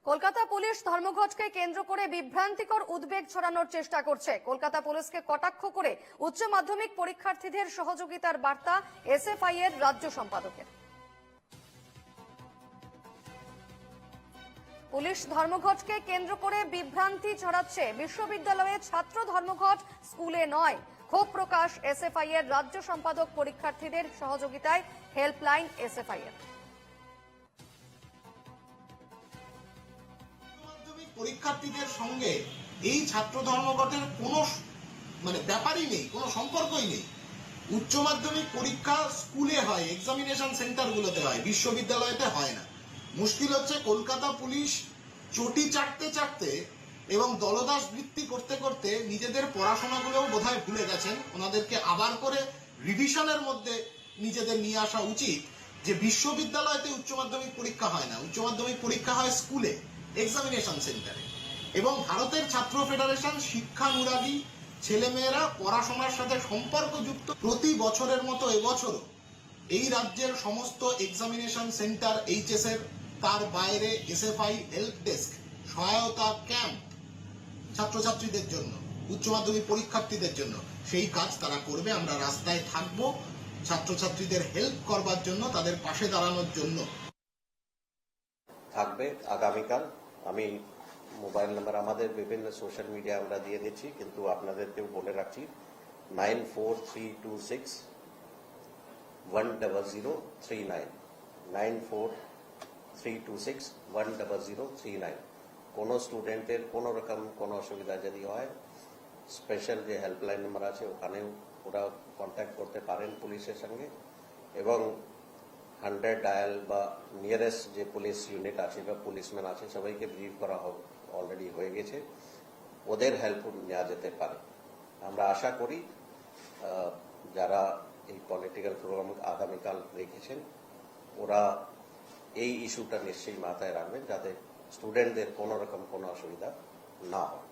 Kolkata police ধর্মঘটকে কেন্দ্র করে বিভ্রান্তিকর উদ্বেগ ছড়ানোর চেষ্টা করছে। কলকাতা পুলিশকে কটাক্ষ করে উচ্চ মাধ্যমিক পরীক্ষার্থীদের সহযোগিতার বার্তা এসএফআই এর রাজ্য সম্পাদকের। পুলিশ ধর্মঘটকে কেন্দ্র করে বিভ্রান্তি ছড়াচ্ছে। বিশ্ববিদ্যালয়ে ছাত্র ধর্মঘট, স্কুলে নয়। ক্ষোভ প্রকাশ এসএফআই এর রাজ্য সম্পাদক। পরীক্ষার্থীদের সহযোগিতায় হেল্পলাইন এসএফআই এর। পরীক্ষার্থীদের সঙ্গে এই ছাত্র ধর্মঘটের কোনো ব্যাপারই নেই, কোনো সম্পর্কই নেই। উচ্চ মাধ্যমিক পরীক্ষা স্কুলে হয়, এক্সামিনেশন সেন্টারগুলোতে হয়, বিশ্ববিদ্যালয়তে হয় না। মুশকিল হচ্ছে কলকাতা পুলিশ চটি চাটতে চাটতে এবং দলদাস বৃত্তি করতে করতে নিজেদের পড়াশোনাগুলোও বোধহয় ভুলে গেছেন। ওনাদেরকে আবার করে রিভিশনের মধ্যে নিজেদের নিয়ে আসা উচিত যে বিশ্ববিদ্যালয়তে উচ্চ মাধ্যমিক পরীক্ষা হয় না, উচ্চ মাধ্যমিক পরীক্ষা হয় স্কুলে, এক্সামিনেশন সেন্টারে। এবং ভারতের ছাত্র ফেডারেশন শিক্ষানুরাগী ছেলেমেয়েরা পড়াশোনার সাথে সম্পর্কযুক্ত প্রতি বছরের মতো এবছরও এই রাজ্যের সমস্ত এক্সামিনেশন সেন্টার, এইচএস এর, তার বাইরে এসএফআই হেল্প ডেস্ক, সহায়তা ক্যাম্প ছাত্রছাত্রীদের জন্য, উচ্চ মাধ্যমিক পরীক্ষার্থীদের জন্য, সেই কাজ তারা করবে। আমরা রাস্তায় থাকবো ছাত্রছাত্রীদের হেল্প করবার জন্য, তাদের পাশে দাঁড়ানোর জন্য। থাকবে আগামীকাল। আমি মোবাইল নাম্বার আমাদের বিভিন্ন সোশ্যাল মিডিয়া আমরা দিয়ে দিচ্ছি, কিন্তু আপনাদেরকেও বলে রাখছি 9432610039 9432610039। কোনো স্টুডেন্টের কোনো রকম কোনো অসুবিধা যদি হয়, স্পেশাল যে হেল্পলাইন নাম্বার আছে ওখানেও ওরা কন্ট্যাক্ট করতে পারেন পুলিশের সঙ্গে। এবং 100 ডায়াল বা নিয়ারেস্ট যে পুলিশ ইউনিট আছে বা পুলিশম্যান আছে সবাইকে ব্রিফ করা অলরেডি হয়ে গেছে, ওদের হেল্প নেওয়া যেতে পারে। আমরা আশা করি যারা এই পলিটিক্যাল প্রোগ্রাম আগামীকাল রেখেছেন ওরা এই ইস্যুটা নিশ্চয়ই মাথায় রাখবেন যাতে স্টুডেন্টদের কোনো রকম কোনো অসুবিধা না হয়।